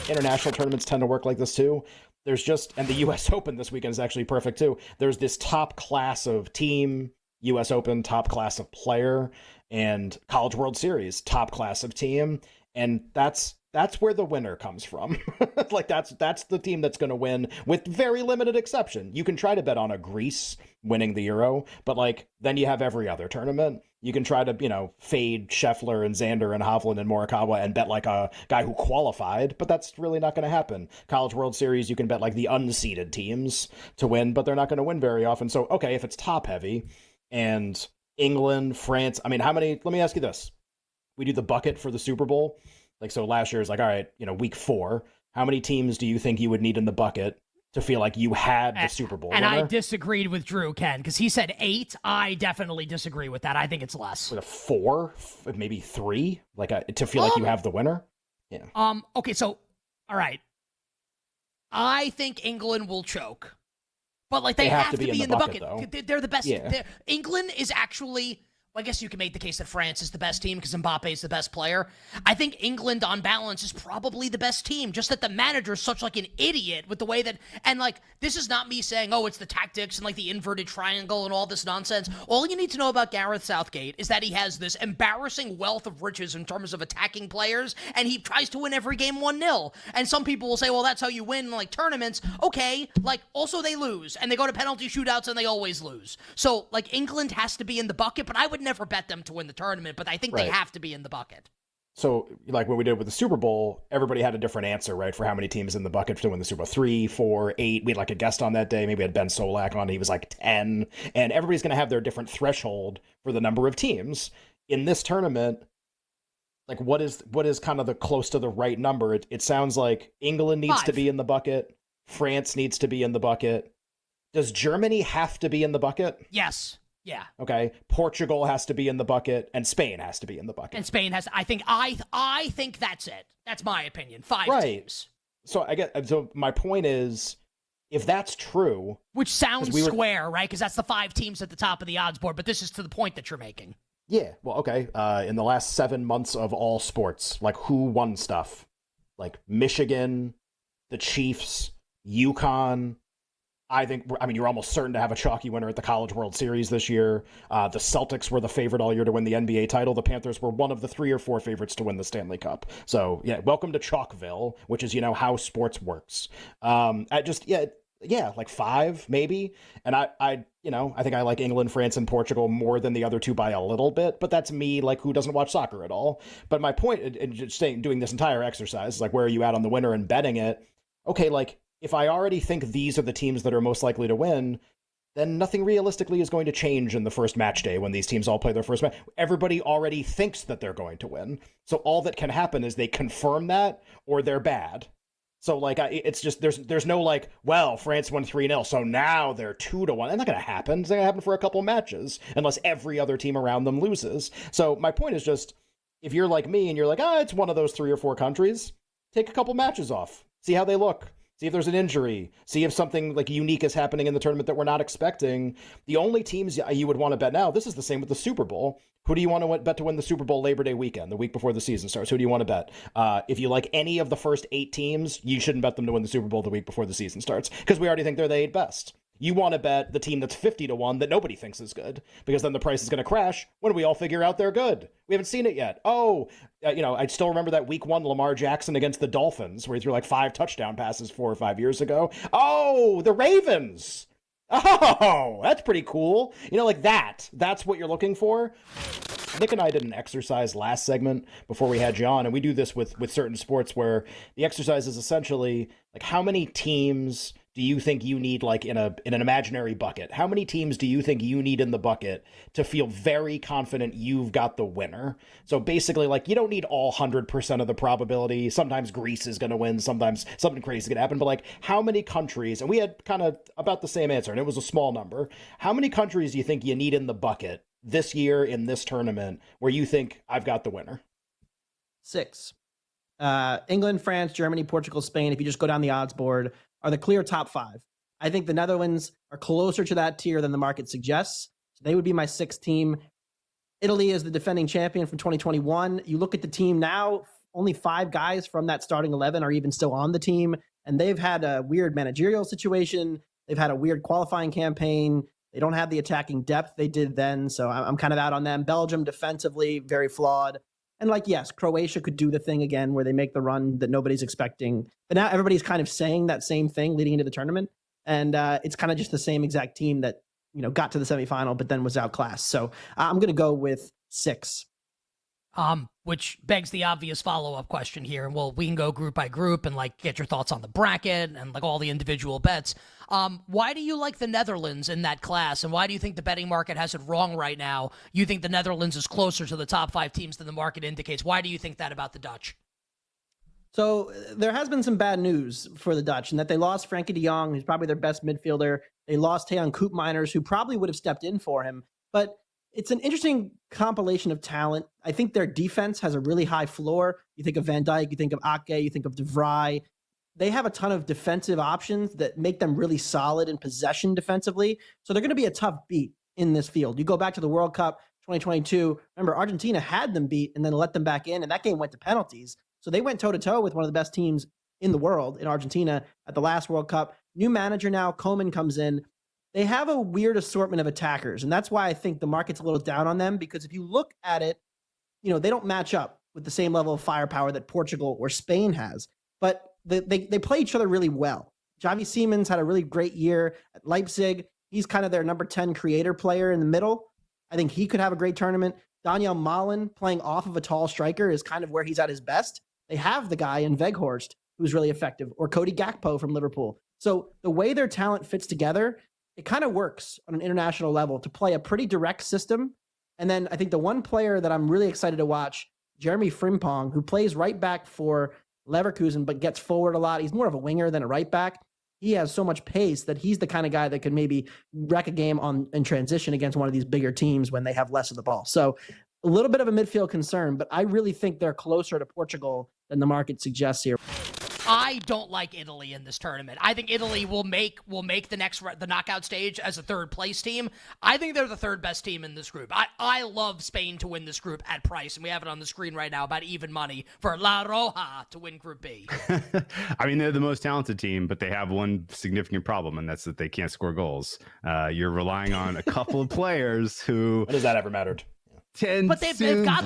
international tournaments tend to work like this too. There's just, and the U.S. Open this weekend is actually perfect too. There's this top class of team, U.S. Open, top class of player, and College World Series, top class of team. And that's where the winner comes from. Like that's the team that's going to win with very limited exception. You can try to bet on a Greece winning the Euro, but like then you have every other tournament. You can try to, fade Scheffler and Xander and Hovland and Morikawa and bet like a guy who qualified, but that's really not going to happen. College World Series, you can bet like the unseeded teams to win, but they're not going to win very often. So, okay, if it's top heavy and England, France, I mean, let me ask you this. We do the bucket for the Super Bowl. Like, so last year is like, all right, week 4, how many teams do you think you would need in the bucket to feel like you had the Super Bowl and winner? I disagreed with Drew, Ken, because he said 8. I definitely disagree with that. I think it's less. With a 4, maybe 3, to feel like you have the winner? Yeah. Okay, so, all right. I think England will choke. But, like, they have to be in the bucket. They're the best. Yeah. England is actually... I guess you can make the case that France is the best team because Mbappe is the best player. I think England, on balance, is probably the best team. Just that the manager is such like an idiot with the way that, and like this is not me saying, oh, it's the tactics and like the inverted triangle and all this nonsense. All you need to know about Gareth Southgate is that he has this embarrassing wealth of riches in terms of attacking players, and he tries to win every game 1-0. And some people will say, well, that's how you win like tournaments. Okay, like also they lose and they go to penalty shootouts and they always lose. So like England has to be in the bucket, but I would never bet them to win the tournament, but I think they have to be in the bucket. So, like what we did with the Super Bowl, everybody had a different answer, right, for how many teams in the bucket to win the Super Bowl. 3, 4, 8. We had like a guest on that day. Maybe we had Ben Solak on. He was like 10. And everybody's going to have their different threshold for the number of teams. In this tournament, like what is kind of the close to the right number? It sounds like England needs 5. to be in the bucket. France needs to be in the bucket. Does Germany have to be in the bucket? Yes. Yeah. Okay. Portugal has to be in the bucket, and Spain has to be in the bucket. And Spain has. I think that's it. That's my opinion. 5 teams. So my point is, if that's true, which sounds square, right? Because that's the 5 teams at the top of the odds board. But this is to the point that you're making. Yeah. Well, okay. In the last 7 months of all sports, like who won stuff? Like Michigan, the Chiefs, UConn. I mean, you're almost certain to have a chalky winner at the College World Series this year. The Celtics were the favorite all year to win the NBA title. The Panthers were one of the 3 or 4 favorites to win the Stanley Cup. So, yeah, welcome to Chalkville, which is, how sports works. Like 5, maybe. And I think I like England, France, and Portugal more than the other 2 by a little bit, but that's me, like, who doesn't watch soccer at all. But my point in just doing this entire exercise is, like, where are you at on the winner and betting it? Okay, like, if I already think these are the teams that are most likely to win, then nothing realistically is going to change in the first match day when these teams all play their first match. Everybody already thinks that they're going to win. So all that can happen is they confirm that or they're bad. So, like, it's just, there's no, like, well, France won 3-0, so now they're 2-1. It's not going to happen. It's not going to happen for a couple matches unless every other team around them loses. So my point is just, if you're like me and you're like, it's one of those 3 or 4 countries, take a couple matches off. See how they look. See if there's an injury. See if something like unique is happening in the tournament that we're not expecting. The only teams you would want to bet now, this is the same with the Super Bowl. Who do you want to bet to win the Super Bowl Labor Day weekend, the week before the season starts? Who do you want to bet? If you like any of the first 8 teams, you shouldn't bet them to win the Super Bowl the week before the season starts because we already think they're the 8 best. You want to bet the team that's 50-1 that nobody thinks is good because then the price is going to crash when we all figure out they're good. We haven't seen it yet. I still remember that week 1 Lamar Jackson against the Dolphins where he threw like 5 touchdown passes 4 or 5 years ago. Oh, the Ravens. Oh, that's pretty cool. Like that. That's what you're looking for. Nick and I did an exercise last segment before we had you on, and we do this with certain sports where the exercise is essentially like how many teams do you think you need, like in an imaginary bucket? How many teams do you think you need in the bucket to feel very confident you've got the winner? So basically, like, you don't need all 100% of the probability. Sometimes Greece is going to win. Sometimes something crazy is going to happen. But like, how many countries, and we had kind of about the same answer, and it was a small number. How many countries do you think you need in the bucket this year in this tournament where you think I've got the winner? 6. England, France, Germany, Portugal, Spain, if you just go down the odds board, are the clear top 5. I think the Netherlands are closer to that tier than the market suggests. So they would be my 6th team. Italy is the defending champion from 2021. You look at the team now, only 5 guys from that starting 11 are even still on the team. And they've had a weird managerial situation. They've had a weird qualifying campaign. They don't have the attacking depth they did then. So I'm kind of out on them. Belgium defensively, very flawed. And like, yes, Croatia could do the thing again where they make the run that nobody's expecting. But now everybody's kind of saying that same thing leading into the tournament. And it's kind of just the same exact team that, got to the semifinal, but then was outclassed. So I'm going to go with 6. Which begs the obvious follow-up question here. Well, we can go group by group and like get your thoughts on the bracket and like all the individual bets. Why do you like the Netherlands in that class? And why do you think the betting market has it wrong right now? You think the Netherlands is closer to the top 5 teams than the market indicates. Why do you think that about the Dutch? So there has been some bad news for the Dutch in that they lost Frankie de Jong, who's probably their best midfielder. They lost Tejan Koopmeiners, who probably would have stepped in for him. But it's an interesting compilation of talent. I think their defense has a really high floor. You think of Van Dijk, you think of Ake, you think of De Vrij. They have a ton of defensive options that make them really solid in possession defensively. So they're going to be a tough beat in this field. You go back to the World Cup 2022. Remember, Argentina had them beat and then let them back in, and that game went to penalties. So they went toe-to-toe with one of the best teams in the world in Argentina at the last World Cup. New manager now, Koeman comes in. They have a weird assortment of attackers, and that's why I think the market's a little down on them, because if you look at it, they don't match up with the same level of firepower that Portugal or Spain has, but they play each other really well. Xavi Simons had a really great year at Leipzig. He's kind of their number 10 creator player in the middle. I think he could have a great tournament. Daniel Malen playing off of a tall striker is kind of where he's at his best. They have the guy in Weghorst who's really effective, or Cody Gakpo from Liverpool. So the way their talent fits together, it kind of works on an international level to play a pretty direct system. And then I think the one player that I'm really excited to watch, Jeremy Frimpong, who plays right back for Leverkusen, but gets forward a lot. He's more of a winger than a right back. He has so much pace that he's the kind of guy that could maybe wreck a game in transition against one of these bigger teams when they have less of the ball. So a little bit of a midfield concern, but I really think they're closer to Portugal than the market suggests here. I don't like Italy in this tournament. I think Italy will make the knockout stage as a third place team. I think they're the third best team in this group. I love Spain to win this group at price, and we have it on the screen right now about even money for La Roja to win Group B. I mean, they're the most talented team, but they have one significant problem, and that's that they can't score goals. You're relying on a couple of players who... When has that ever mattered? But they've got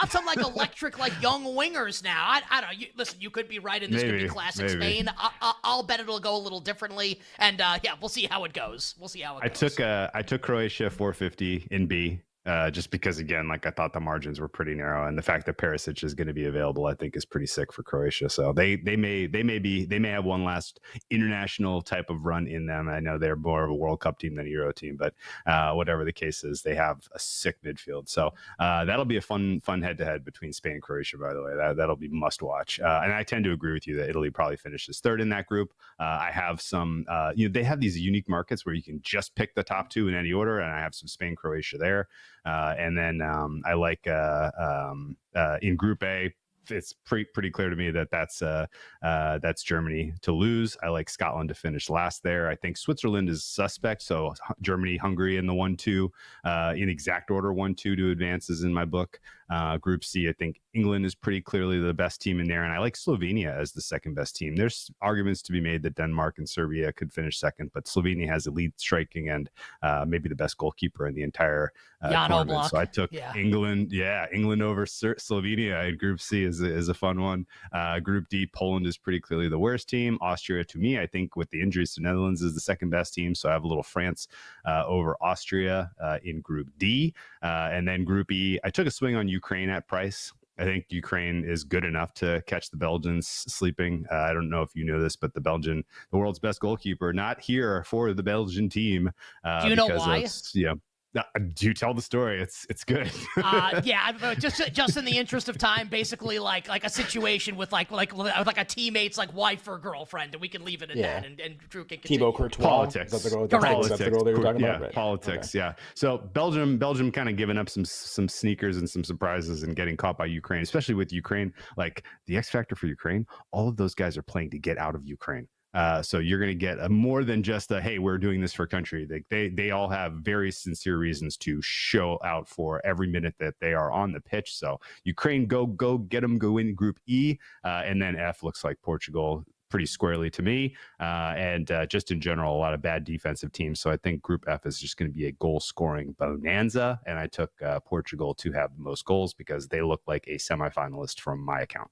some like electric like young wingers now. I don't know. Listen, you could be right, and this could be classic Spain. I'll bet it'll go a little differently, and yeah, we'll see how it goes. I took Croatia 450 in B. Just because, again, like I thought the margins were pretty narrow, and the fact that Perisic is going to be available, I think, is pretty sick for Croatia. So they may have one last international type of run in them. I know they're more of a World Cup team than a Euro team, but whatever the case is, they have a sick midfield. So that'll be a fun head to head between Spain and Croatia. By the way, that'll be must watch. And I tend to agree with you that Italy probably finishes third in that group. I have some, they have these unique markets where you can just pick the top 2 in any order, and I have some Spain, Croatia there. And then I like in Group A, it's pretty clear to me that that's Germany to lose. I like Scotland to finish last there. I think Switzerland is suspect. So Germany, Hungary in the 1-2 in exact order, 1-2 to advance is in my book. Group C, I think England is pretty clearly the best team in there, and I like Slovenia as the second best team. There's arguments to be made that Denmark and Serbia could finish second, but Slovenia has elite striking and maybe the best goalkeeper in the entire tournament. So I took England over Slovenia in Group C is a fun one. Group D, Poland is pretty clearly the worst team. Austria, to me, I think with the injuries to Netherlands, is the second best team. So I have a little France over Austria in Group D. And then Group E, I took a swing on Ukraine at price. I think Ukraine is good enough to catch the Belgians sleeping. I don't know if you know this, but the world's best goalkeeper, not here for the Belgian team. Do you know why? Do you tell the story? It's good. Just in the interest of time, basically like a situation with like a teammate's like wife or girlfriend, and we can leave it at that. And Drew can continue. Thibaut Courtois. Politics. That's the goal they were talking about. Right. Politics. Okay. Yeah. So Belgium kind of giving up some sneakers and some surprises and getting caught by Ukraine, especially with Ukraine. Like the X factor for Ukraine, all of those guys are playing to get out of Ukraine. So you're going to get a more than just a, hey, we're doing this for country. They all have very sincere reasons to show out for every minute that they are on the pitch. So Ukraine, go get them, go in Group E. And then F looks like Portugal pretty squarely to me. And just in general, a lot of bad defensive teams. So I think Group F is just going to be a goal scoring bonanza. And I took Portugal to have the most goals because they look like a semifinalist from my account.